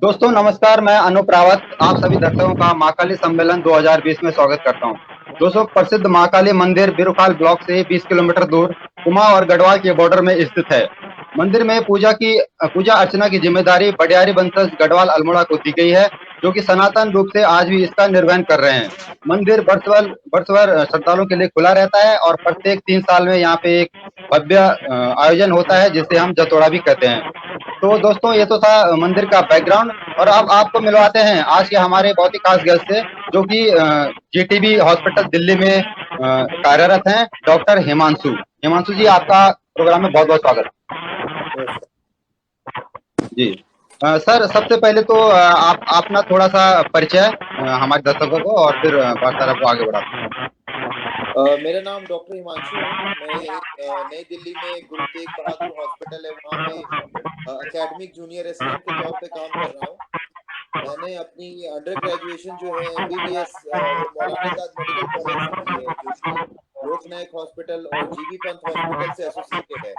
दोस्तों नमस्कार, मैं अनूप रावत आप सभी दर्शकों का महाकाली सम्मेलन 2020 में स्वागत करता हूं। दोस्तों, प्रसिद्ध महाकाली मंदिर बिरुखाल ब्लॉक से 20 किलोमीटर दूर कुमा और गढ़वाल के बॉर्डर में स्थित है। मंदिर में पूजा अर्चना की जिम्मेदारी बडियारी वंशज गढ़वाल अल्मोड़ा को दी गई है, जो कि सनातन रूप से आज भी इसका निर्वहन कर रहे हैं। मंदिर वर्ष भर श्रद्धालुओं के लिए खुला रहता है और प्रत्येक 3 साल में यहाँ पे एक भव्य आयोजन होता है, जिसे हम जतोड़ा भी कहते हैं। तो दोस्तों, ये तो था मंदिर का बैकग्राउंड। और अब आपको मिलवाते हैं आज के हमारे बहुत ही खास गेस्ट से, जो कि जीटीबी हॉस्पिटल दिल्ली में कार्यरत हैं, डॉक्टर हिमांशु। हिमांशु जी, आपका प्रोग्राम में बहुत बहुत स्वागत। जी सर, सबसे पहले तो आप अपना थोड़ा सा परिचय हमारे दर्शकों को, और फिर वार्तालाप को आगे बढ़ाते हैं। मेरा नाम डॉक्टर हिमांशु है। मैं नई दिल्ली में गुरु तेग बहादुर हॉस्पिटल है, वहाँ पे एकेडमिक जूनियर रेसिडेंट के तौर पे काम कर रहा हूँ। मैंने अपनी अंडर ग्रेजुएशन जो है एमबीबीएस वो मौलाना आजाद मेडिकल कॉलेज से की है, जो कि लोकनायक हॉस्पिटल और जीबी पंत हॉस्पिटल से एसोसिएटेड है।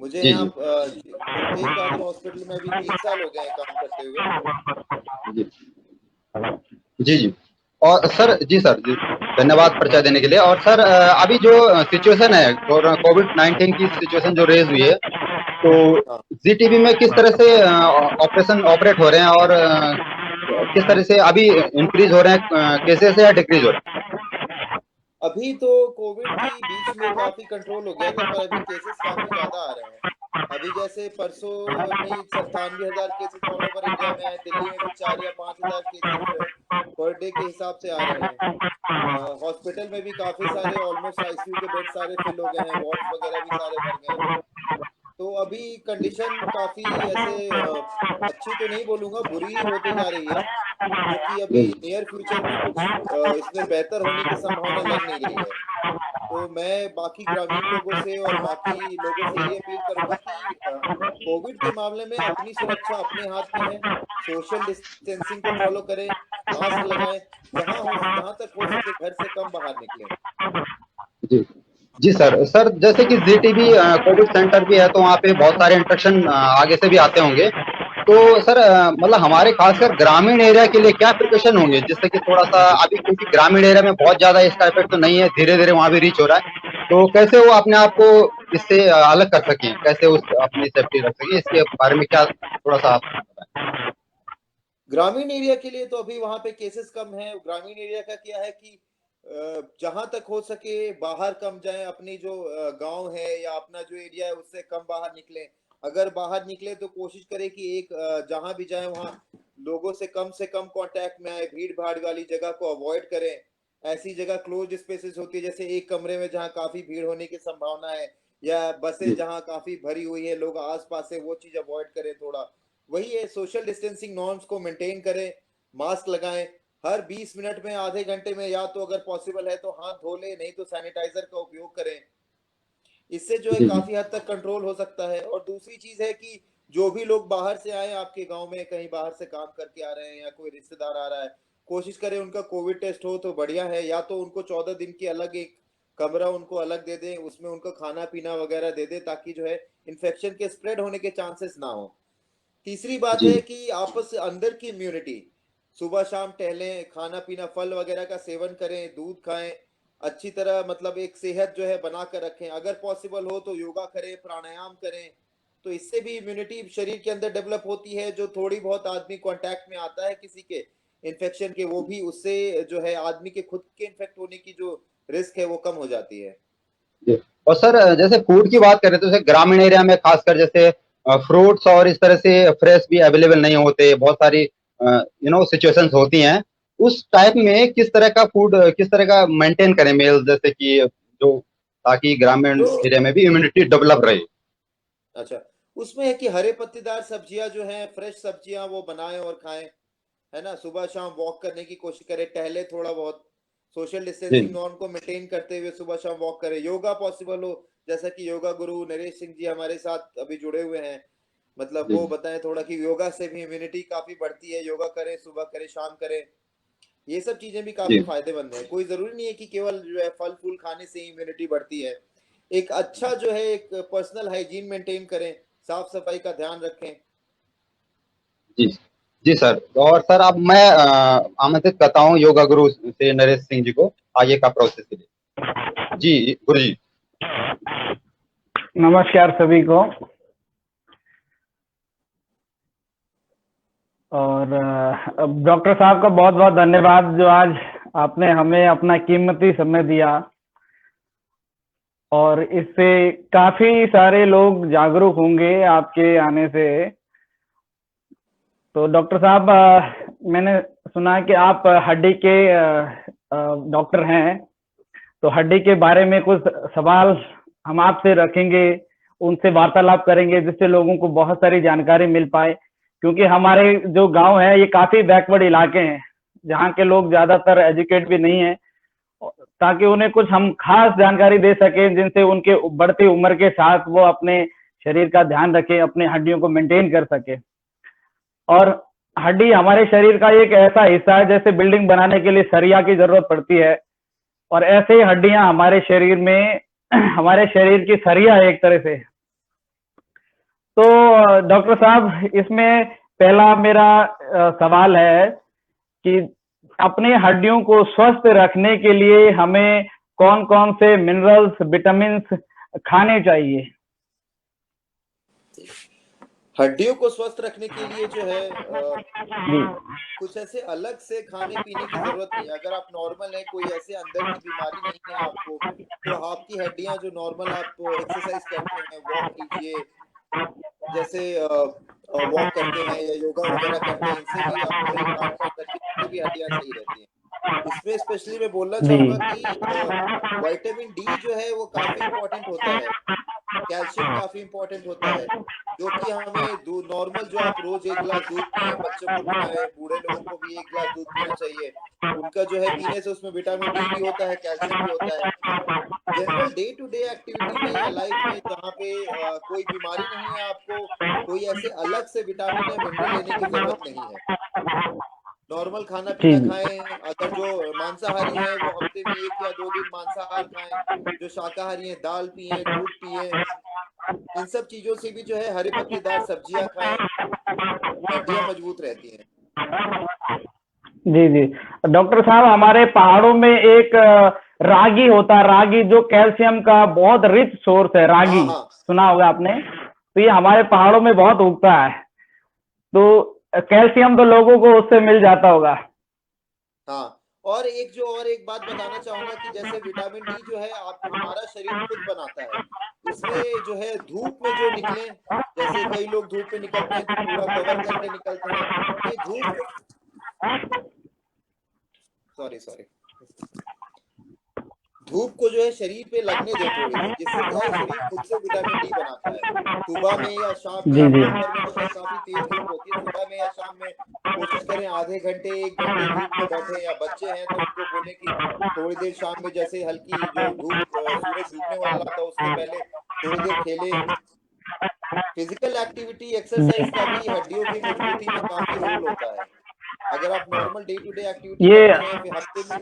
मुझे यहाँ गुरु तेग बहादुर हॉस्पिटल में अभी 3 साल हो गए हैं काम करते हुए। जी जी। और सर जी धन्यवाद परिचय देने के लिए। और सर, अभी जो सिचुएशन है कोविड-19 की सिचुएशन जो रेज हुई है, तो जीटीबी में किस तरह से ऑपरेशन ऑपरेट हो रहे हैं, और किस तरह से अभी इंक्रीज हो रहे हैं केसेस या डिक्रीज हो रहे हैं? अभी तो कोविड की बीच में काफी कंट्रोल हो गया था, पर अभी केसेस काफी ज्यादा आ रहे हैं। अभी जैसे परसों में 97,000 केसेस ऑल ओवर इंडिया में आए, दिल्ली में भी 4 या 5,000 केसेस जो है पर डे के हिसाब से आ रहे हैं। हॉस्पिटल में भी काफी सारे ऑलमोस्ट आईसीयू के बेड सारे फिल हो गए हैं, वार्ड्स वगैरह भी सारे भर गए हैं। तो अभी कंडीशन काफी ऐसे अच्छी तो नहीं बोलूंगा, बुरी होती जा रही है, क्योंकि अभी नियर फ्यूचर में कुछ इसमें बेहतर होने की संभावना लग नहीं रही है। तो मैं बाकी ग्रामीण लोगों से और बाकी लोगों से यही अपील करूंगा कि कोविड के मामले में अपनी सुरक्षा अपने हाथ में है। सोशल डिस्टेंसिंग को फॉलो करें, मास्क लगाएं, जहां तक हो सके घर से कम बाहर निकलें। जी जी सर, जैसे कि जीटीबी कोविड सेंटर भी है, तो वहाँ पे बहुत सारे इंस्ट्रक्शन आगे से भी आते होंगे। तो सर, मतलब हमारे खासकर ग्रामीण एरिया के लिए क्या प्रिकॉशन होंगे, जिससे कि थोड़ा सा अभी, क्योंकि ग्रामीण एरिया में बहुत ज्यादा इसका इफेक्ट तो नहीं है, धीरे धीरे वहाँ भी रीच हो रहा है, तो कैसे वो अपने आप को इससे अलग कर सकें, कैसे उस अपनी सेफ्टी रख सकें, इसके बारे में क्या थोड़ा सा आप बताएं। ग्रामीण एरिया के लिए तो अभी वहां पे केसेस कम है। ग्रामीण एरिया का क्या है कि जहां तक हो सके बाहर कम जाएं, अपनी जो गांव है या अपना जो एरिया है उससे कम बाहर निकलें। अगर बाहर निकले तो कोशिश करें कि एक जहां भी जाएं वहां लोगों से कम कांटेक्ट में आए, भीड़ भाड़ वाली जगह को अवॉइड करें। ऐसी जगह क्लोज स्पेसेस होती है, जैसे एक कमरे में जहां काफी भीड़ होने की संभावना है, या बसें जहां काफी भरी हुई है, लोग आस पास है, वो चीज अवॉइड करें थोड़ा। वही है, सोशल डिस्टेंसिंग नॉर्म्स को मेंटेन करें, मास्क लगाएं, हर 20 मिनट में आधे घंटे में या तो अगर पॉसिबल है तो हाथ धो ले, नहीं तो सैनिटाइजर का उपयोग करें। इससे जो है काफी हद तक कंट्रोल हो सकता है। और दूसरी चीज है कि जो भी लोग बाहर से आए, आपके गांव में कहीं बाहर से काम करके आ रहे हैं या कोई रिश्तेदार आ रहा है, कोशिश करें उनका कोविड टेस्ट हो तो बढ़िया है, या तो उनको 14 दिन की अलग एक कमरा उनको अलग दे दें, उसमें उनको खाना पीना वगैरह दे दें, ताकि जो है इन्फेक्शन के स्प्रेड होने के चांसेस ना हो। तीसरी बात है कि आपस से अंदर की इम्यूनिटी, सुबह शाम टहलें, खाना पीना फल वगैरह का सेवन करें, दूध खाएं, अच्छी तरह मतलब एक सेहत जो है बना कर रखें। अगर पॉसिबल हो तो योगा करें, प्राणायाम करें, तो इससे भी इम्यूनिटी शरीर के अंदर डेवलप होती है। जो थोड़ी बहुत आदमी कांटेक्ट में आता है किसी के इन्फेक्शन के, वो भी उससे जो है आदमी के खुद के इन्फेक्ट होने की जो रिस्क है वो कम हो जाती है। और सर, जैसे फूड की बात करें तो जैसे ग्रामीण एरिया में खासकर जैसे फ्रूट्स और इस तरह से फ्रेश भी अवेलेबल नहीं होते, बहुत सारी सिचुएशंस होती हैं। उस टाइप में किस तरह का फूड, किस तरह का मेंटेन करें मेल, जैसे कि जो, ताकि ग्रामीण तो एरिया में भी इम्यूनिटी डेवलप रहे। अच्छा, उसमें है कि हरे पत्तेदार सब्जियां जो हैं, फ्रेश सब्जियां वो बनाएं और खाएं, है ना। सुबह शाम वॉक करने की कोशिश करें, टहले थोड़ा बहुत, सोशल जी डिस्टेंसिंग नॉर्म को मेंटेन करते हुए सुबह शाम वॉक करें। योगा पॉसिबल हो, जैसा कि योगा गुरु नरेश सिंह जी हमारे साथ अभी जुड़े हुए हैं, मतलब जी वो बताएं थोड़ा कि योगा से भी इम्यूनिटी काफी बढ़ती है। योगा करें, सुबह करें, शाम करें, ये सब चीजें भी काफी जी फायदेमंद है। कोई जरूरी नहीं है कि केवल जो है फल फूल खाने से ही इम्यूनिटी बढ़ती है। एक अच्छा जो है एक पर्सनल हाइजीन मेंटेन करें, साफ सफाई का ध्यान रखें, जी जी सर। और सर अब मैं आमंत्रित करता हूँ योगा गुरु से नरेश सिंह जी को आगे का प्रोसेस के लिए। जी गुरु जी। नमस्कार सभी को। और डॉक्टर साहब का बहुत बहुत धन्यवाद जो आज आपने हमें अपना कीमती समय दिया, और इससे काफी सारे लोग जागरूक होंगे आपके आने से। तो डॉक्टर साहब, मैंने सुना कि आप हड्डी के डॉक्टर हैं, तो हड्डी के बारे में कुछ सवाल हम आपसे रखेंगे, उनसे वार्तालाप करेंगे जिससे लोगों को बहुत सारी जानकारी मिल पाए। क्योंकि हमारे जो गांव है ये काफी बैकवर्ड इलाके हैं, जहाँ के लोग ज्यादातर एजुकेट भी नहीं है, ताकि उन्हें कुछ हम खास जानकारी दे सके जिनसे उनके बढ़ती उम्र के साथ वो अपने शरीर का ध्यान रखे, अपने हड्डियों को मेंटेन कर सके। और हड्डी हमारे शरीर का एक ऐसा हिस्सा है जैसे बिल्डिंग बनाने के लिए सरिया की जरूरत पड़ती है, और ऐसे ही हड्डियां हमारे शरीर में हमारे शरीर की सरिया है एक तरह से। तो डॉक्टर साहब, इसमें पहला मेरा सवाल है कि अपने हड्डियों को स्वस्थ रखने के लिए हमें कौन कौन से मिनरल्स, विटामिन खाने चाहिए? हड्डियों को स्वस्थ रखने के लिए जो है जी कुछ ऐसे अलग से खाने पीने की जरूरत नहीं है। अगर आप नॉर्मल है, कोई ऐसे अंदर की बीमारी नहीं है आपको, तो आपकी हड्डियां जो नॉर्मल आप एक्सरसाइज करते हैं, वॉक कीजिए, जैसे वॉक करते हैं या योगा वगैरह करते हैं, इनसे भी आप सही खान पान रखिए, इससे भी हड्डियां सही रहती हैं। इसमें स्पेशली मैं बोलना जी चाहूंगा कि विटामिन डी जो है वो काफी इंपॉर्टेंट होता है, कैल्शियम काफी इंपॉर्टेंट होता है, जो कि हमें नॉर्मल जो आप रोज 1 गिलास दूध पिए, बच्चों को पिलाएं, बूढ़े लोगों को भी 1 गिलास दूध पीना चाहिए। उनका जो है पीने से उसमें विटामिन डी भी होता है, कैल्शियम भी होता है। General day to day activity में या लाइफ में जहाँ पे कोई बीमारी नहीं है, आपको कोई ऐसे अलग से विटामिन या मिनरल लेने की जरूरत नहीं है। नॉर्मल खाना जी पीना खाएं। अगर जो मांसाहारी हैं वो हफ्ते में 1 या 2 दिन मांसाहार खाएं। जो शाकाहारी हैं दाल पिए, दूध पिए। इन सब चीजों से भी जो है हरी पत्तेदार सब्जियां खाएं, हड्डियां मजबूत रहती हैं। जी जी डॉक्टर साहब, हमारे पहाड़ों में एक रागी होता है, रागी जो कैल्शियम का बहुत रिच सोर्स है। रागी हाँ सुना होगा आपने? तो ये हमारे पहाड़ों में बहुत उगता है, तो कैल्शियम तो लोगों को उससे मिल जाता होगा। हाँ। और एक बात बताना चाहूंगा कि जैसे विटामिन डी जो है आप हमारा शरीर खुद बनाता है। इसमें जो है धूप में जो निकले, जैसे कई लोग धूप में निकलते हैं तो पूरा कवर करके निकलते हैं। ये धूप को जो है शरीर पे लगने दें थोड़ी देर, जिससे क्या है शरीर खुद से विटामिन डी बनाता है। सुबह में या शाम में, जी जी दोपहर में तो खैर काफी तेज धूप होती है, सुबह में या शाम में कोशिश करें आधे घंटे 1 घंटे धूप में बैठे। या बच्चे हैं तो उनको बोले कि थोड़ी देर शाम में जैसे हल्की जो सूरज डूबने वाला था उसके पहले थोड़ी देर खेले। फिजिकल एक्टिविटी, एक्सरसाइज का भी हड्डियों की मजबूती में काफी रोल होता है। अगर आप normal day to day activity ये करते हैं, फिर हफ्ते में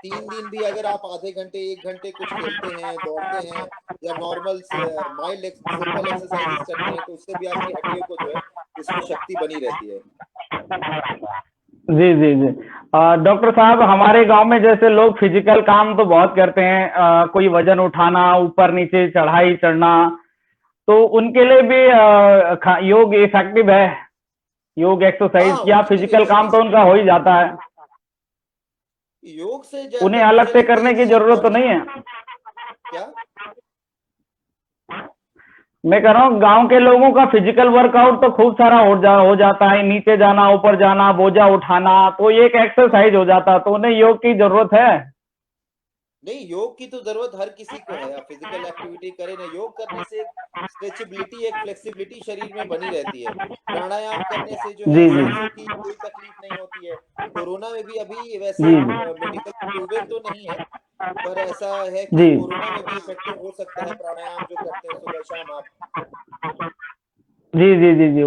3 दिन भी अगर आप आधे घंटे 1 घंटे कुछ खेलते हैं, दौड़ते हैं या नॉर्मल माइल्ड सिंपल एक्सरसाइजेस करते हैं, तो उससे भी आपकी हड्डियों को जो है उसमें शक्ति बनी रहती है। जी जी जी डॉक्टर साहब, हमारे गांव में जैसे लोग फिजिकल काम तो बहुत करते हैं, कोई वजन उठाना, ऊपर नीचे चढ़ाई चढ़ना, तो उनके लिए भी योग इफेक्टिव है? योग एक्सरसाइज हाँ, या उनके लिए फिजिकल काम योग तो उनका हो ही जाता है? योग से उन्हें ज्यादा अलग मुझे से लगता है करने की कि जरूरत तो नहीं है? क्या मैं कह रहा हूँ गांव के लोगों का फिजिकल वर्कआउट तो खूब सारा हो जाता है, नीचे जाना, ऊपर जाना, बोझा उठाना, तो ये एक एक्सरसाइज हो जाता है, तो उन्हें योग की जरूरत है? नहीं, योग की तो जरूरत हर किसी को है। आप फिजिकल एक्टिविटी करें ना, योग करने से स्ट्रेचेबिलिटी, एक फ्लेक्सिबिलिटी शरीर में बनी रहती है। प्राणायाम करने से जो है जी जी सांसों की कोई तकलीफ नहीं होती है। कोरोना में भी अभी वैसे जी मेडिकल प्रूवन तो नहीं है, पर ऐसा है कि जी कोरोना में भी इफेक्टिव हो सकता है प्राणायाम जो करते हैं सुबह शाम आप। जी जी जी जी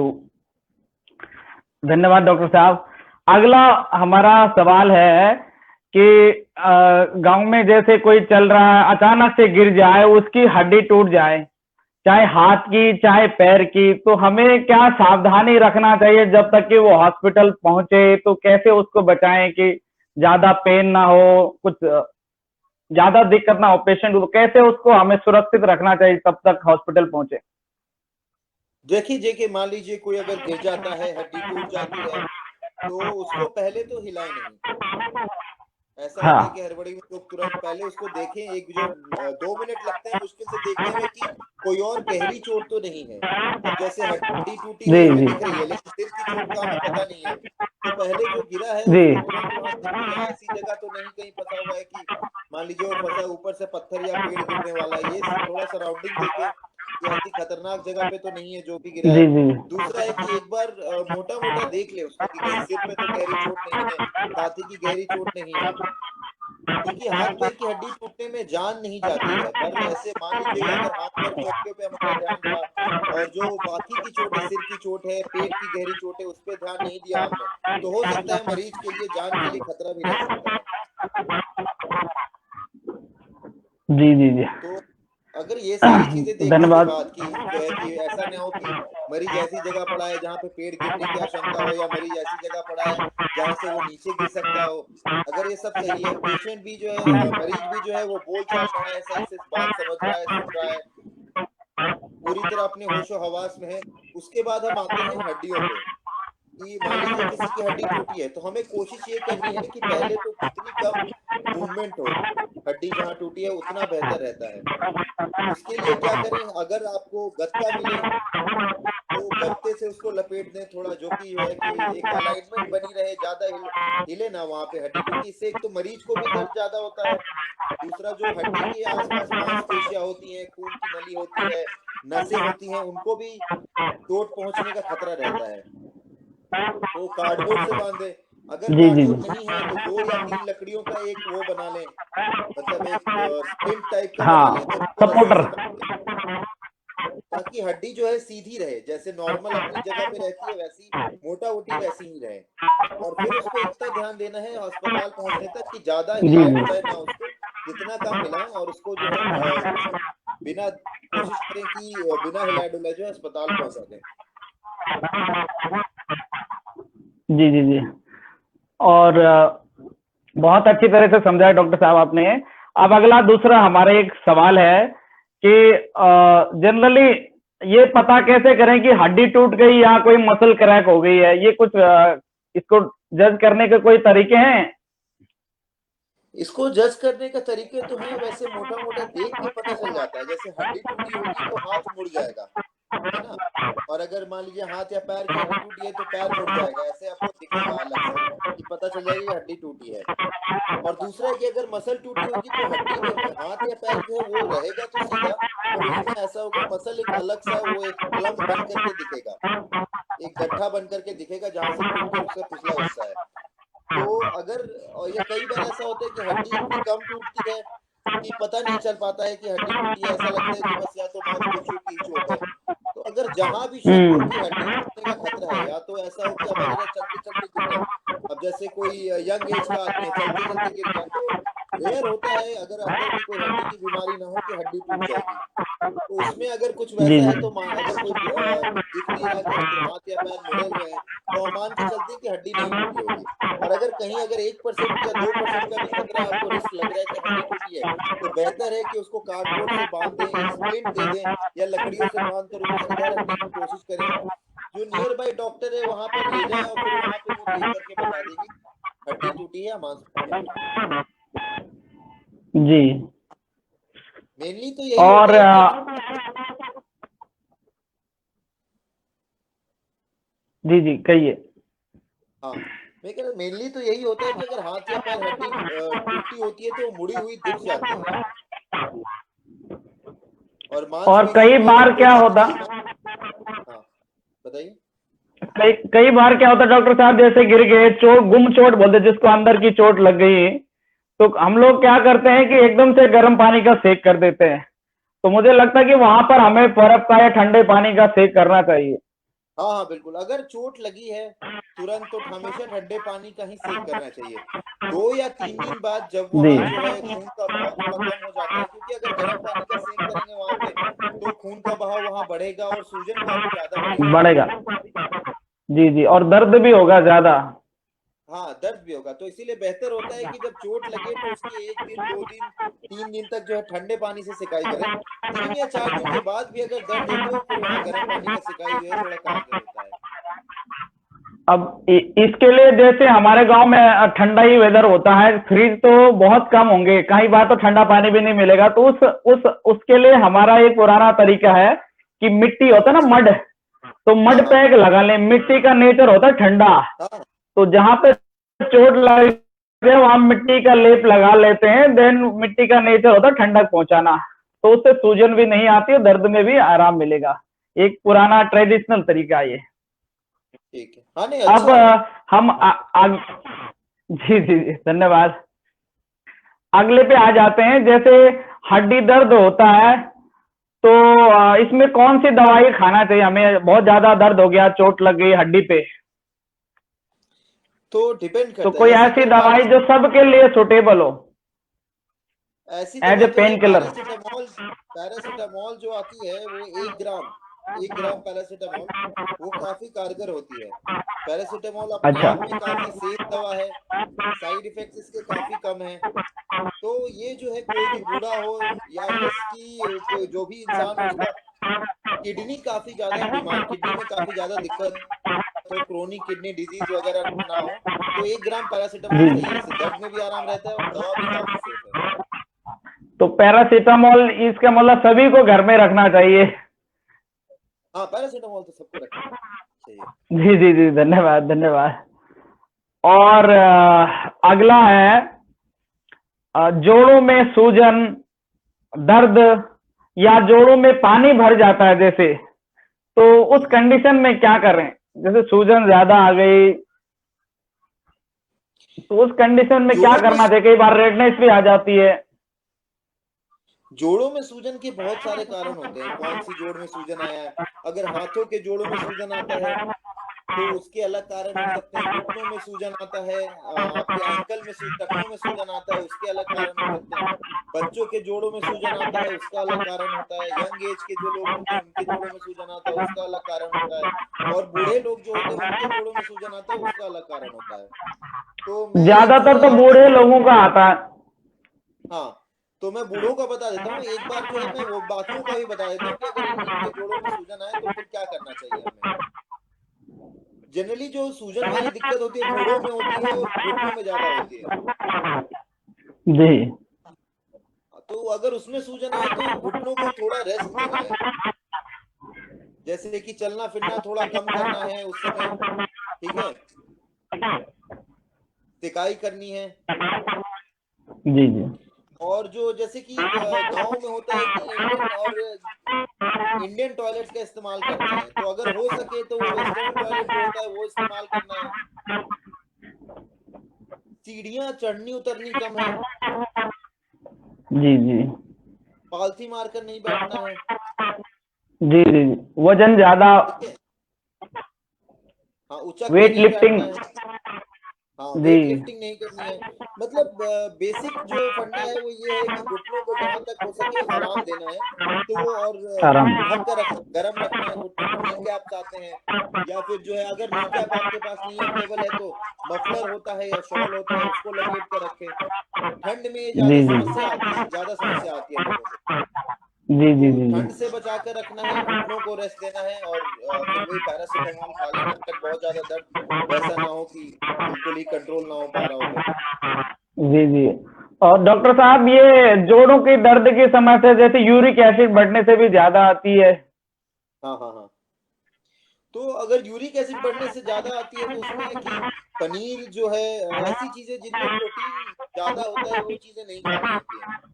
धन्यवाद डॉक्टर साहब। अगला हमारा सवाल है कि गांव में जैसे कोई चल रहा है, अचानक से गिर जाए, उसकी हड्डी टूट जाए, चाहे हाथ की चाहे पैर की, तो हमें क्या सावधानी रखना चाहिए जब तक कि वो हॉस्पिटल पहुंचे? तो कैसे उसको बचाएं कि ज्यादा पेन ना हो, कुछ ज्यादा दिक्कत ना हो पेशेंट को? कैसे उसको हमें सुरक्षित रखना चाहिए तब तक हॉस्पिटल पहुंचे? देखिए देखिए, मान लीजिए कोई अगर गिर जाता है, हड्डी टूट जाती है, तो उसको पहले तो हिलाएं नहीं। ऐसा होता है कि हाँ। हड़बड़ी में लोग तुरंत पहले उसको देखें, एक जो 2 मिनट लगते हैं मुश्किल से देखने में कि कोई और गहरी चोट तो नहीं है। अब जैसे हड्डी टूटी जी हुई हमें जी दिख रही है, लेकिन सिर की चोट का हमें पता नहीं है, तो पहले जो गिरा है जी उसको तुरंत वहां से या ऐसी जगह तो नहीं कहीं फंसा हुआ है कि मान लीजिए वो फंसा ऊपर से पत्थर या पेड़ गिरने वाला है, ये थोड़ा सराउंडिंग देखे कि ऐसी खतरनाक जगह पे तो नहीं है जो भी गिरा जी है। जी दूसरा है कि एक बार मोटा मोटा देख ले उसको कि कहीं सिर पे तो गहरी चोट नहीं है, छाती की गहरी चोट नहीं है, क्योंकि हाथ पैर की हड्डी टूटने में जान नहीं जाती है। पर ऐसे मान लीजिए अगर हाथ पैर मौके पे हमारा ध्यान रहा और जो बाकी की चोट है, सिर की चोट है, पेट की गहरी चोट है, उस पे ध्यान नहीं दिया हमने, तो हो सकता है मरीज के लिए जान के लिए खतरा भी रह सकता है। जी जी जी। तो अगर ये सारी चीजें देखने के धन्यवाद। बाद कि जो है कि ऐसा ना हो कि मरीज ऐसी जगह पड़ा है जहाँ पे पेड़ गिरने की आशंका हो, या मरीज ऐसी जगह पड़ा है जहाँ से वो नीचे गिर सकता हो। अगर ये सब सही है, पेशेंट भी जो है मरीज भी जो है वो बोल चाल रहा है, सही से बात समझ रहा है, सुन रहा है, पूरी तरह अपने होशो हवास में है, उसके बाद हम आते हैं हड्डियों पे। कि मान लीजिए किसी की हड्डी टूटी है, तो हमें कोशिश ये करनी है कि पहले तो जितनी कम मूवमेंट हो, हड्डी जहाँ टूटी है उतना बेहतर रहता है। उसके लिए क्या करें, अगर आपको गत्ता मिले तो गत्ते से उसको लपेट दें थोड़ा, जो कि है कि एक अलाइनमेंट बनी रहे, ज्यादा हिले ना वहां पे हड्डी, क्योंकि इससे एक तो मरीज को भी दर्द ज्यादा होता है, दूसरा जो हड्डी के आसपास मांसपेशियां होती हैं, खून की नली होती है, नसें होती हैं, उनको भी चोट पहुंचने का खतरा रहता है। तो कार्डबोर्ड से बांधे, अगर जी जी कार्डबोर्ड जी। नहीं है तो 2 या 3 लकड़ियों का एक वो बना लें, मतलब एक स्प्लिंट टाइप का बना लें हाँ, और उसको रस्सी सपोर्टर। से बांध दें, ताकि हड्डी जो है सीधी रहे, जैसे नॉर्मल अपनी जगह पे रहती है वैसी मोटा मोटी वैसी ही रहे। और फिर उसको इतना ध्यान देना है अस्पताल पहुंचने तक कि ज्यादा जी हिलाए जी डुलाए ना उसको, जितना कम हिलाएं, और उसको जो है बिना कोशिश करें कि बिना हिलाए डुलाए जो है अस्पताल पहुंचा दें। जी जी जी। और बहुत अच्छी तरह से समझाया डॉक्टर साहब आपने। अब अगला दूसरा हमारा एक सवाल है कि जनरली ये पता कैसे करें कि हड्डी टूट गई या कोई मसल क्रैक हो गई है? ये कुछ इसको जज करने के कोई तरीके हैं? इसको जज करने का तरीके तो हैं, वैसे मोटा मोटा देख के पता चल जाता है। जैसे हड्डी टूटी होगी तो हाथ मुड़ जाएगा, है ना, और अगर मान लीजिए हाथ या पैर की हड्डी टूटी है तो पैर मुड़ जाएगा, ऐसे आपको दिखेगा अलग से कि पता चल जाएगा कि हड्डी टूटी है। और दूसरा है कि अगर मसल टूटी होगी तो हड्डी हाथ या पैर जो है वो रहेगा तो सीधा, पर उसमें ऐसा होगा मसल एक अलग सा वो एक प्लग बन करके दिखेगा, एक गड्ढा बन करके दिखेगा जहां से टूट कर उसका पिछला हिस्सा है। तो अगर या कई बार ऐसा होता है कि हड्डी इतनी कम टूटती है कि पता नहीं चल पाता है कि हड्डी टूटी है, ऐसा लगता है कि बस या तो मांसपेशियों की चोट है। तो अगर जहां भी शक हो कि हड्डी टूटने का खतरा है, या तो ऐसा हो कि अब अगर चलते चलते गिर गए, अब जैसे कोई यंग एज का आदमी है चलते चलते गिर गया, तो रेयर होता है अगर अंदर भी कोई हड्डी की बीमारी ना हो कि हड्डी टूट जाएगी। तो उसमें अगर कुछ जी वैसा है जी तो अगर कोई दिख नहीं रहा कि हाथ या पैर मुड़े हुए हैं, तो हम मान के चलते हैं कि हड्डी नहीं टूटी होगी। और अगर कहीं अगर 1% या 2% का भी खतरा आपको रिस्क लग रहा है कि हड्डी टूटी है, तो बेहतर है कि उसको कार्डबोर्ड से बांध दें, एक स्प्लिंट दे दें, या लकड़ियों से बांध कर उसको सीधा रखने की कोशिश करें। जो नियर बाई डॉक्टर है वहां पर ले जाएं और फिर वहां पे वो देख करके बता देगी हड्डी टूटी है या मांसपेशियां टूटी है। जी। मेनली तो यही और होता है कि जी जी कहिए। हाँ, मैं कह रहा मेनली तो यही होता है कि अगर हाथ या पैर हड्डी टूटी होती है तो वो मुड़ी हुई दिख जाती है, और और मांसपेशियों कई में अगर बार कोई क्या ज्यादा होता हाँ बताइए। कई कई बार क्या होता डॉक्टर साहब, जैसे गिर गए, चोट, गुम चोट बोलते जिसको, अंदर की चोट लग गई, तो हम लोग क्या करते हैं कि एकदम से गर्म पानी का सेक कर देते हैं। तो मुझे लगता है कि वहां पर हमें बर्फ का या ठंडे पानी का सेक करना चाहिए। हाँ हाँ बिल्कुल, अगर चोट लगी है तुरंत तो हमेशा ठंडे पानी का ही सेक करना चाहिए। 2 या 3 दिन बाद जब जी, वहाँ जो है खून का बहाव थोड़ा कम हो जाता है, क्योंकि अगर गर्म पानी का सेक करेंगे वहाँ पे तो खून का बहाव वहाँ बढ़ेगा और सूजन वहाँ पे ज़्यादा बढ़ेगी। बढ़ेगा। जी, जी, और दर्द भी होगा ज़्यादा। हाँ, दर्द भी होगा, तो इसीलिए बेहतर होता है कि जब चोट लगे तो उसके 1 दिन, 2 दिन, 3 दिन तक जो है ठंडे पानी से सिकाई करें। 3 या 4 दिन के बाद भी अगर दर्द है तो फिर वहाँ गर्म पानी का सिकाई जो है थोड़ा कारगर होता है। अब इसके लिए जैसे हमारे गांव में ठंडा ही वेदर होता है, फ्रिज तो बहुत कम होंगे, कई बार तो ठंडा पानी भी नहीं मिलेगा, तो उस उसके लिए हमारा एक पुराना तरीका है कि मिट्टी होता है ना, मड, तो हाँ, मड हाँ। पैक लगा लें। मिट्टी का नेचर होता है ठंडा, हाँ, तो जहां पे चोट लगे वहां मिट्टी का लेप लगा लेते हैं। देन मिट्टी का नेचर होता है ठंडक पहुंचाना, तो उससे सूजन भी नहीं आती है, दर्द में भी आराम मिलेगा। एक पुराना ट्रेडिशनल तरीका है ये। ठीक है। हाँ, नहीं अब अच्छा है। हम जी जी जी, धन्यवाद। अगले पे आ जाते हैं, जैसे हड्डी दर्द होता है, तो इसमें कौन सी दवाई खाना चाहिए हमें? बहुत ज्यादा दर्द हो गया, चोट लग गई हड्डी पे, तो डिपेंड तो करता है, कोई जैसे ऐसी अगर दवाई जो सबके लिए सुटेबल हो, ऐसी एज दवा ए तो है पेन किलर। पैरासिटामोल। पैरासिटामोल जो आती है वो 1 ग्राम पैरासिटामोल वो काफी कारगर होती है। पैरासिटामोल अपने अच्छा, आप में काफी सेफ दवा है, साइड इफेक्ट्स इसके काफी कम है। तो ये जो है कोई भी बूढ़ा हो या जिसकी कोई जो भी इंसान हो उसका किडनी काफी ज्यादा बीमार, किडनी में काफी ज्यादा दिक्कत हो, क्रोनिक किडनी डिजीज वगैरह ना हो, तो 1 ग्राम पैरासिटामोल जी, सही है। इससे दर्द में भी आराम रहता है और दवा भी काफी सेफ है। तो पैरासीटामोल इसका मतलब सभी को घर में रखना चाहिए। हाँ, पैरासिटामोल तो सबको रखना चाहिए। जी जी जी, धन्यवाद धन्यवाद। और अगला है जोड़ों में सूजन, दर्द, या जोड़ों में पानी भर जाता है जैसे, तो उस कंडीशन में क्या करें? जैसे सूजन ज्यादा आ गई, तो उस कंडीशन में क्या जोड़ों में करना चाहिए? कई बार रेडनेस भी आ जाती है। जोड़ों में सूजन के बहुत सारे कारण होते हैं। कौन सी जोड़ में सूजन आया है, अगर हाथों के जोड़ों में सूजन आता है तो उसके अलग कारण हो सकते हैं। घुटनों में सूजन आता है, आपके एंकल में टखनों में सूजन आता है, उसके अलग कारण हो सकते हैं। बच्चों के जोड़ों में सूजन आता है, उसका अलग कारण होता है। यंग एज के जो लोग होते हैं उनके जोड़ों में सूजन आता है, उसका अलग कारण होता है। और बूढ़े लोग जो होते हैं उनके जोड़ों में सूजन आता है, उसका अलग कारण होता है। तो मैं जो ज्यादातर है तो आपको बूढ़े लोगों का आता है। हाँ, तो मैं बूढ़ों का बता देता हूँ। एक बार जो है मैं वो बाकियों का भी बता देता हूँ कि अगर इनके जोड़ों में सूजन आए तो फिर क्या करना चाहिए हमें। जनरली जो सूजन वाली दिक्कत होती है बूढ़ों में होती है और घुटनों में ज्यादा होती है। जी तो अगर उसमें सूजन आए तो घुटनों को थोड़ा रेस्ट देना है, जैसे कि चलना फिरना थोड़ा कम करना है उस समय। ठीक है, सिकाई करनी है। जी जी और जो जैसे कि गांव में होता है कि इंडियन टॉयलेट्स का इस्तेमाल करते हैं, तो अगर हो सके तो वेस्टर्न टॉयलेट जो होता है वो इस्तेमाल करना है। सीढ़ियां चढ़नी उतरनी कम है, जी जी पालथी मारकर नहीं बैठना है। जी जी, वजन ज्यादा, ठीक है, हाँ, उचक के वेट नहीं लिफ्टिंग। बैठना है। हाँ, जी, वेट लिफ्टिंग नहीं करनी है। मतलब बेसिक जो फंडा है वो ये है कि घुटनों को जहां तक हो सके आराम देना है। तो और आराम। ढक कर रखना, गर्म रखना है घुटनों को। नी कैप्स आते हैं, या फिर जो है अगर नी कैप आपके पास नहीं अवेलेबल है तो मफलर होता है या शॉल होता है उसको लपेट कर रखें। ठंड में ये जी ज्यादा जी समस्या आती है, ज्यादा समस्या आती है लोगों को। जी जी तो जी जी ठंड से बचा कर रखना है, घुटनों को रेस्ट देना है और फिर वही पैरासिटामोल खा लेना जब तक बहुत ज्यादा दर्द वैसा ना हो कि बिल्कुल ही कंट्रोल ना हो पा रहा हो तो। जी जी। और डॉक्टर साहब, ये जोड़ों की दर्द की समस्या जैसे यूरिक एसिड बढ़ने से भी ज्यादा आती है। हाँ हाँ हाँ, तो अगर यूरिक एसिड बढ़ने से ज्यादा आती है तो उसमें है कि पनीर जो है, ऐसी चीजें जिनमें प्रोटीन ज्यादा होता है वो चीजें नहीं खानी होती है।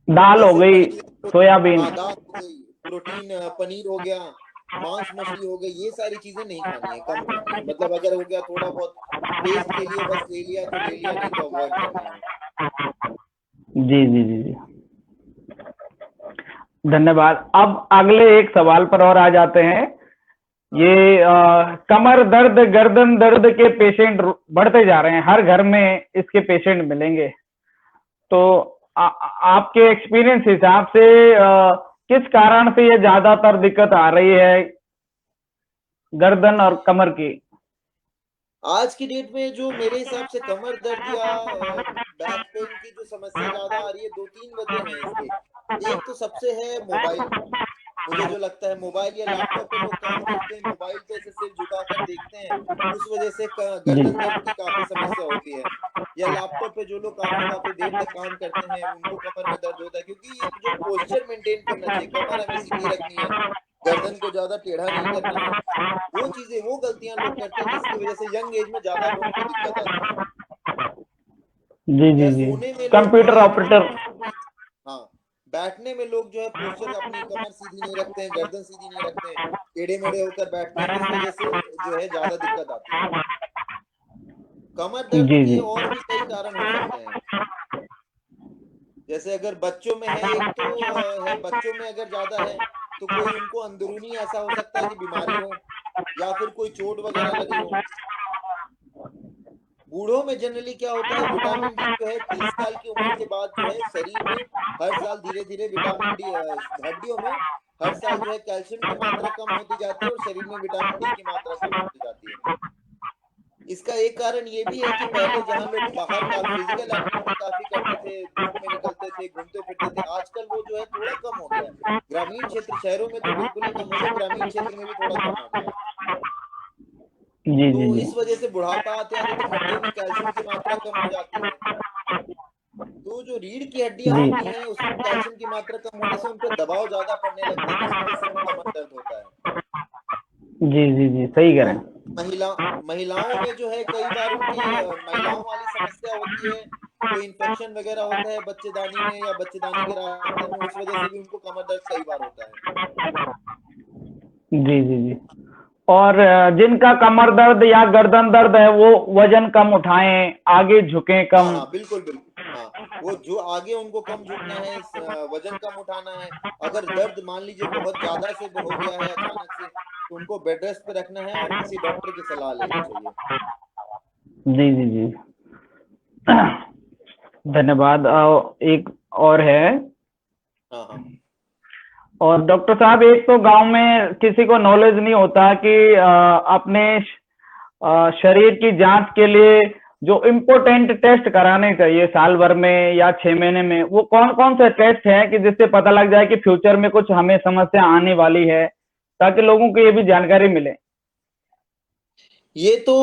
दाल हो जैसे गई, पनीर, सोयाबीन। हाँ, दाल हो गई, प्रोटीन, पनीर हो गया, मांस मछली हो गई, ये सारी चीजें नहीं खानी है, कम खानी है। मतलब अगर हो गया थोड़ा बहुत टेस्ट के लिए बस ले लिया तो ले लिया, नहीं तो अवॉइड करना है। जी जी जी जी, धन्यवाद। अब अगले एक सवाल पर और आ जाते हैं। ये कमर दर्द, गर्दन दर्द के पेशेंट बढ़ते जा रहे हैं, हर घर में इसके पेशेंट मिलेंगे। तो आपके एक्सपीरियंस हिसाब से किस कारण से ये ज्यादातर दिक्कत आ रही है गर्दन और कमर की? आज की डेट में जो मेरे हिसाब से कमर दर्द या बैक पेन की जो समस्या ज्यादा आ रही है, 2-3 वजह हैं इसके। एक तो सबसे है मोबाइल। मुझे जो लगता है मोबाइल या लैपटॉप पे लोग काम करते हैं, मोबाइल पे ऐसे सिर झुकाकर देखते हैं, उस वजह से जी गर्दन दर्द की काफी समस्या होती है। या लैपटॉप पे जो लोग काफी देर तक काम करते हैं, उनको कमर में दर्द होता है, क्योंकि एक जो पोस्चर मेंटेन करना चाहिए, कमर हमें सीधी रखनी है, गर्दन को ज्यादा टेढ़ा नहीं करना है, वो चीजें, वो गलतियां लोग करते हैं, जिसकी वजह से यंग एज में ज्यादा लोगों को दिक्कत आती है। जी जी या जी। सोने में लोग जो कंप्यूटर है ऑपरेटर। हाँ, बैठने में लोग जो है पोस्चर अपनी कमर सीधी नहीं रखते हैं, गर्दन सीधी नहीं रखते हैं, टेढ़े मेढ़े होकर बैठते हैं, इस वजह से जो है ज्यादा दिक्कत आती है। कमर दर्द जी के जी और भी कई कारण हो सकते हैं। जैसे अगर बच्चों में है, एक तो है बच्चों में अगर ज्यादा है तो कोई उनको अंदरूनी ऐसा हो सकता है कि बीमारी हो, या फिर कोई चोट वगैरह लगी हो। बूढ़ों में जनरली क्या होता है, विटामिन डी जो है 30 साल की उम्र के बाद जो है शरीर में हर साल धीरे धीरे विटामिन डी, हड्डियों में हर साल जो है कैल्शियम की मात्रा कम होती जाती है और शरीर में विटामिन डी की मात्रा कम होती जाती है। इसका एक कारण ये भी है कि पहले जहाँ लोग बाहर का फिजिकल एक्टिविटी काफी करते थे, धूप में निकलते थे, घूमते फिरते थे, आजकल वो जो है थोड़ा कम हो गया है। ग्रामीण क्षेत्र, शहरों में तो बिल्कुल ही कम हो गया, ग्रामीण क्षेत्र में भी थोड़ा कम हो गया है। जी तो जी जी इस वजह से बुढ़ापा आते आते तो हड्डियों में कैल्शियम की मात्रा कम हो जाती है। तो जो रीढ़ की हड्डियां जी होती हैं, उसमें कैल्शियम की मात्रा कम होने से उन पर दबाव ज्यादा पड़ने लगता है, जिस वजह से कमर दर्द होता है। जी जी जी, सही कह रहे और हैं। महिलाओं में जो है कई बार उनकी महिलाओं वाली समस्या होती है, कोई इन्फेक्शन वगैरह होता है बच्चेदानी में या बच्चेदानी के रास्ते में, उस वजह से भी उनको कमर दर्द कई बार होता है। जी जी जी। और जिनका कमर दर्द या गर्दन दर्द है वो वजन कम उठाएं, आगे झुकें हाँ कम। हाँ, बिल्कुल बिल्कुल, हाँ, वो जो आगे उनको कम झुकना है, वजन कम उठाना है। अगर दर्द मान लीजिए बहुत ज्यादा से हो गया है अचानक से, तो उनको बेड रेस्ट पे रखना है और किसी डॉक्टर की सलाह लेनी चाहिए। जी जी जी। धन्यवाद। एक और है। हाँ हाँ और डॉक्टर साहब, एक तो गांव में किसी को नॉलेज नहीं होता कि अपने शरीर की जांच के लिए जो इम्पोर्टेंट टेस्ट कराने चाहिए साल भर में या 6 महीने में, वो कौन कौन से टेस्ट हैं कि जिससे पता लग जाए कि फ्यूचर में कुछ हमें समस्या आने वाली है, ताकि लोगों को ये भी जानकारी मिले। ये तो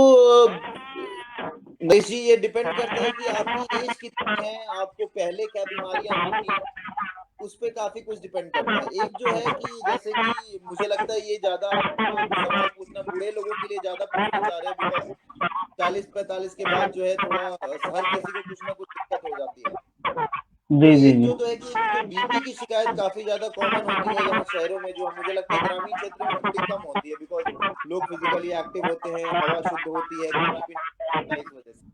मनीष जी, ये डिपेंड करता है कि आपकी एज कितनी है, आपको पहले क्या बीमारियां हुई थी, उस पे काफी कुछ डिपेंड करता है। एक जो है कि जैसे कि मुझे लगता है ये ज्यादा आप सवाल पूछना बूढ़े लोगों के लिए ज्यादा पूछना चाह रहे हैं, बिकॉज 40-45 के बाद जो है थोड़ा हर किसी को कुछ ना कुछ दिक्कत हो जाती है। तो जी जी एक जी। जो है कि जो बीपी की शिकायत काफी ज्यादा कॉमन होती है यहाँ शहरों में, जो मुझे लगता है ग्रामीण क्षेत्र में थोड़ी कम होती है, बिकॉज लोग फिजिकली एक्टिव होते हैं, हवा शुद्ध होती है, खाना पीना इस वजह से।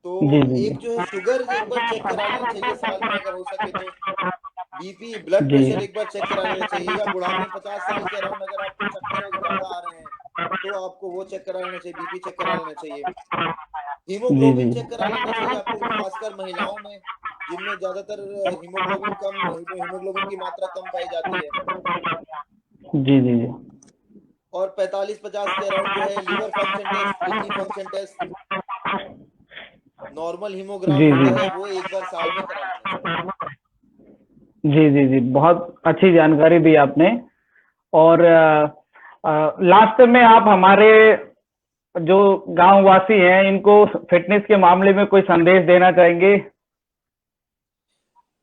तो जी जी एक जो है शुगर एक बार चेक करा लेना चाहिए साल में अगर हो सके तो। बीपी, ब्लड जी प्रेशर एक बार चेक करा लेना चाहिए, या बुढ़ापे 50 साल के अराउंड अगर आपको चक्कर ज्यादा आ रहे हैं तो आपको वो चेक करा लेना चाहिए, बीपी चेक करा लेना चाहिए। जी हीमोग्लोबिन जी चेक करा लेना चाहिए आपको, खासकर महिलाओं में, जिनमें ज्यादातर हीमोग्लोबिन की मात्रा कम पाई जाती है। जी जी जी। और 45-50 के अराउंड जो है liver function test, kidney function test, normal hemogram जी जी होता है, वो एक बार साल में करा लेना चाहिए। जी जी जी, बहुत अच्छी जानकारी दी आपने। और लास्ट में आप हमारे जो गांव वासी हैं इनको फिटनेस के मामले में कोई संदेश देना चाहेंगे?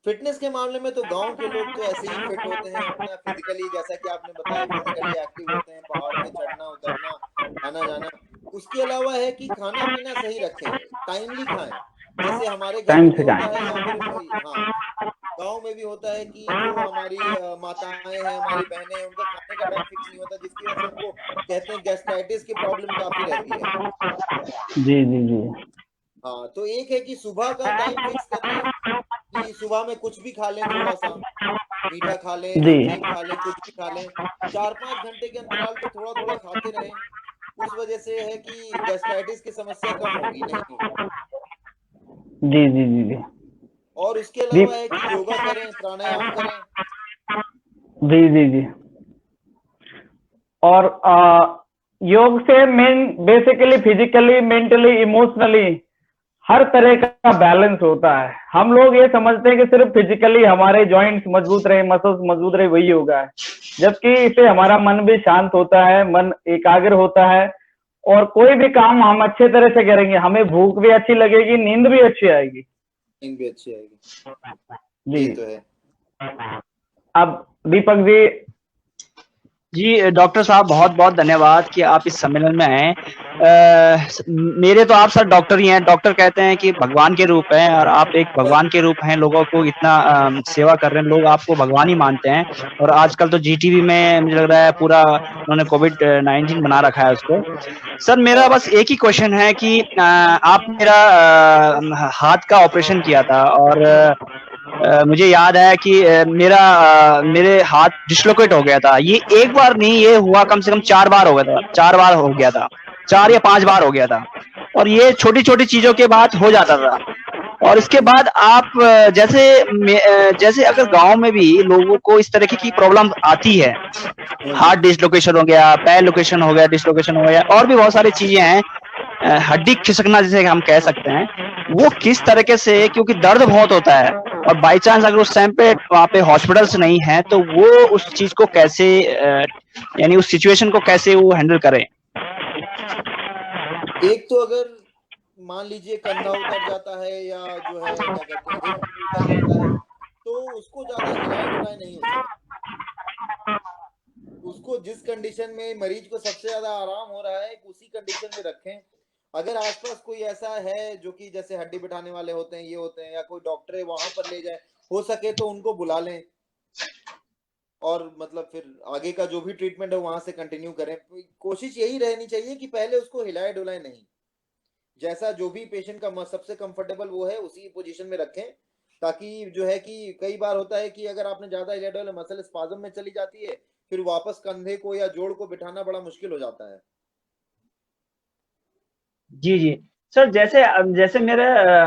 फिटनेस के मामले में तो गांव के लोग तो ऐसे ही फिट होते हैं, अपना फिजिकली, जैसा कि आपने बताया, फिजिकली एक्टिव होते हैं, पहाड़ पे चढ़ना उतरना, आना जाना। उसके अलावा है कि खाना पीना सही रखें, टाइमली खाएं, जैसे हमारे घर टाइम में भी से होता खाएं। है, या फिर हाँ, गांव में भी होता है कि जो हमारी माताएं हैं, हमारी बहनें हैं, उनका खाने का टाइम फिक्स नहीं होता, जिसकी वजह से उनको कहते हैं गैस्ट्राइटिस की प्रॉब्लम काफी रहती है। जी जी जी। हाँ, तो एक है कि सुबह का टाइम फिक्स कर लें कि सुबह में कुछ भी खा लें थोड़ा सा, मीठा खा लें, जी नमकीन खा लें, कुछ भी खा लें, 4-5 घंटे के अंतराल पे थोड़ा-थोड़ा खाते रहें। उस वजह से है कि गैस्ट्राइटिस की समस्या कम होगी, नहीं होगी। जी जी जी जी और उसके जी अलावा है कि योगा करें, प्राणायाम करें। जी जी जी और योग से मेन बेसिकली फिजिकली, मेंटली, इमोशनली हर तरह का बैलेंस होता है। हम लोग ये समझते हैं कि सिर्फ फिजिकली हमारे जॉइंट्स मजबूत रहे, मसल्स मजबूत रहे, वही योगा है, जबकि इससे हमारा मन भी शांत होता है, मन एकाग्र होता है और कोई भी काम हम अच्छे तरह से करेंगे, हमें भूख भी अच्छी लगेगी, नींद भी अच्छी आएगी। नींद भी अच्छी आएगी, जी ये तो है। अब दीपक जी। जी डॉक्टर साहब, बहुत बहुत धन्यवाद कि आप इस सम्मेलन में आए। मेरे तो आप सर डॉक्टर ही हैं। डॉक्टर कहते हैं कि भगवान के रूप हैं और आप एक भगवान के रूप हैं। लोगों को इतना सेवा कर रहे हैं, लोग आपको भगवान ही मानते हैं। और आजकल तो जीटीवी में मुझे लग रहा है पूरा उन्होंने कोविड-19 बना रखा है उसको। सर मेरा बस एक ही क्वेश्चन है कि आप मेरा हाथ का ऑपरेशन किया था और मुझे याद है कि मेरे हाथ डिस्लोकेट हो गया था। ये एक बार नहीं, ये हुआ कम से कम 4 बार हो गया था, 4 बार हो गया था, 4 या 5 बार हो गया था। और ये छोटी-छोटी चीज़ों के बाद हो जाता था। और इसके बाद आप जैसे अगर गाँव में भी लोगों को इस तरीके की प्रॉब्लम आती है, हार्ट डिस्लोकेशन हो गया, पैर लोकेशन हो गया, डिस्लोकेशन हो गया और भी बहुत सारी चीज़ें हैं, हड्डी खिसकना जिसे हम कह सकते हैं, वो किस तरीके से, क्योंकि दर्द बहुत होता है और बाय चांस अगर उस टाइम पे वहाँ पे हॉस्पिटल्स नहीं है तो वो उस चीज़ को कैसे यानी उस सिचुएशन को कैसे वो हैंडल करें? एक तो अगर मान लीजिए कंधा उतर जाता है या जो है क्या कहते हैं हिप उतर जाता है, तो उसको ज्यादा हिलाए-डुलाए नहीं हो सकता। उसको जिस कंडीशन में मरीज को सबसे ज्यादा आराम हो रहा है उसी कंडीशन में रखें। अगर आसपास कोई ऐसा है जो कि जैसे हड्डी बिठाने वाले होते हैं, ये होते हैं, या कोई डॉक्टर है, वहां पर ले जाए, हो सके तो उनको बुला लें और मतलब फिर आगे का जो भी ट्रीटमेंट है वहां से कंटिन्यू करें। कोशिश यही रहनी चाहिए कि पहले उसको हिलाए डुलाए नहीं, जैसा जो भी पेशेंट का सबसे कंफर्टेबल वो है उसी पोजीशन में रखें, ताकि जो है कि कई बार होता है कि अगर आपने ज्यादा हिलाए डुलाए, मसल स्पाज्म में चली जाती है, फिर वापस कंधे को या जोड़ को बिठाना बड़ा मुश्किल हो जाता है। जी, जी। सर जैसे जैसे मेरे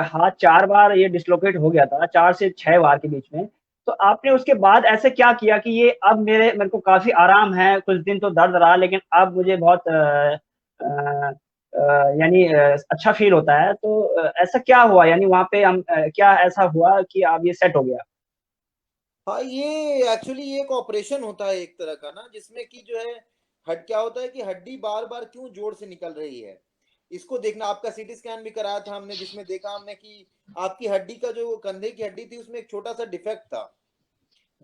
हाथ 4 बार ये डिस्लोकेट हो गया था, 4 से 6 बार के बीच में, तो आपने उसके बाद ऐसे क्या किया कि ये अब मेरे को काफ़ी आराम है, कुछ दिन तो दर्द रहा लेकिन अब मुझे बहुत यानी अच्छा फ़ील होता है। तो ऐसा क्या हुआ, यानी वहाँ पे हम क्या ऐसा हुआ कि अब ये सेट हो गया? हाँ, ये एक्चुअली एक ऑपरेशन होता है एक तरह का ना, जिसमें कि जो है हड क्या होता है कि हड्डी बार-बार क्यों जोड़ से निकल रही है। इसको देखना, आपका सीटी स्कैन भी कराया था हमने, जिसमें देखा हमने कि आपकी हड्डी का जो कंधे की हड्डी थी उसमें एक छोटा-सा डिफेक्ट था,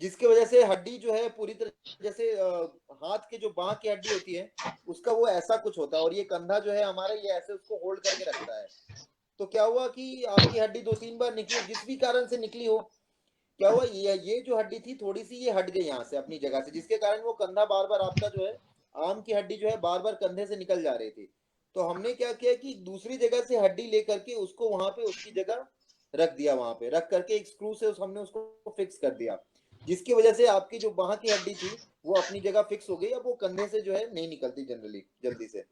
जिसकी वजह से हड्डी जो है पूरी तरह, जैसे हाथ के जो बाँह की हड्डी होती है, उसका वो ऐसा कुछ होता है और ये कंधा जो है हमारा ये ऐसे उसको होल्ड करके रखता है। तो क्या हुआ कि आपकी हड्डी 2-3 बार निकली, जिस भी कारण से निकली हो, क्या हुआ ये जो हड्डी थी थोड़ी-सी ये हट गई यहाँ से अपनी जगह से, जिसके कारण वो कंधा बार-बार आपका जो है आर्म की हड्डी जो है बार-बार कंधे से निकल जा रही थी। तो हमने क्या किया कि दूसरी जगह से हड्डी लेकर के उसको वहाँ पे उसकी जगह रख दिया, वहाँ पे रख करके एक स्क्रू से हमने उसको फिक्स कर दिया, जिसकी वजह से आपकी जो बाँह की हड्डी थी वो अपनी जगह फिक्स हो गई। अब वो कंधे से जो है नहीं निकलती जनरली जल्दी से।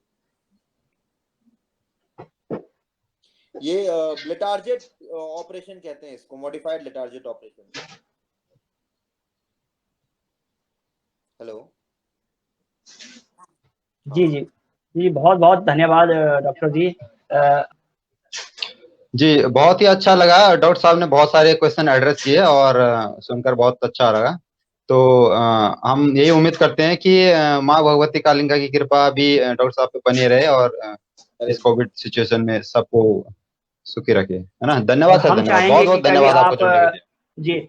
ये लेटार्जेट ऑपरेशन कहते हैं इसको, मॉडिफाइड लेटार्जेट ऑपरेशन। हेलो। जी, जी। जी, बहुत-बहुत धन्यवाद डॉक्टर जी। जी, बहुत ही अच्छा लगा। डॉक्टर साहब ने बहुत सारे क्वेश्चन एड्रेस किए और सुनकर बहुत अच्छा लगा। तो हम यही उम्मीद करते हैं कि माँ भगवती कालिका की कृपा भी डॉक्टर साहब पे बनी रहे और इस कोविड सिचुएशन में सबको सुखी रखे, है ना? धन्यवाद और सर, हम धन्यवाद। चाहेंगे कि बहुत-बहुत कभी धन्यवाद आपको आप जुड़ने के लिए। जी,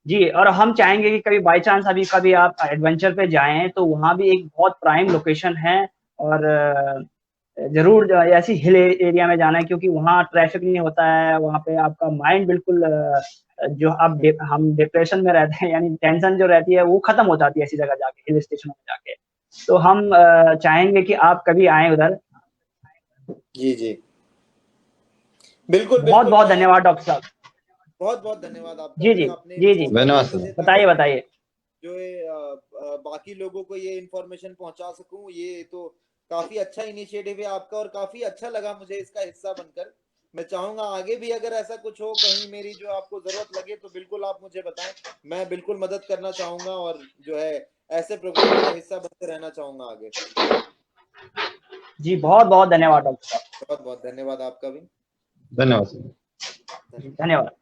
जी, और हम चाहेंगे कि कभी बाय चांस अभी कभी आप एडवेंचर पे जाएँ तो वहाँ भी एक बहुत प्राइम लोकेशन है और ज़रूर ऐसी हिल एरिया में जाना है, क्योंकि वहाँ ट्रैफिक नहीं होता है, वहाँ पे आपका माइंड बिल्कुल जो हम डिप्रेशन में रहते हैं, यानी टेंशन जो रहती है वो खत्म हो जाती है ऐसी जगह जाके, हिल स्टेशनों में जाके। तो हम चाहेंगे कि आप कभी आएँ उधर। जी, जी। बिल्कुल, बिल्कुल। बहुत-बहुत मैं धन्यवाद डॉक्टर साहब। बहुत बहुत धन्यवाद आपका जी भी, जी आपने जी जी धन्यवाद मुझे सर। बताइए बताइए। जो है बाकी लोगों को ये इन्फॉर्मेशन पहुंचा सकूं, ये तो काफी अच्छा इनिशिएटिव है आपका और काफी अच्छा लगा मुझे इसका हिस्सा बनकर। मैं चाहूंगा आगे भी अगर ऐसा कुछ हो, कहीं मेरी जो आपको जरूरत लगे तो बिल्कुल आप मुझे बताएं, मैं बिल्कुल मदद करना चाहूंगा और जो है ऐसे प्रोग्राम का हिस्सा बनकर रहना चाहूंगा आगे। जी बहुत बहुत धन्यवाद डॉक्टर साहब। बहुत बहुत धन्यवाद आपका भी। धन्यवाद सर। धन्यवाद।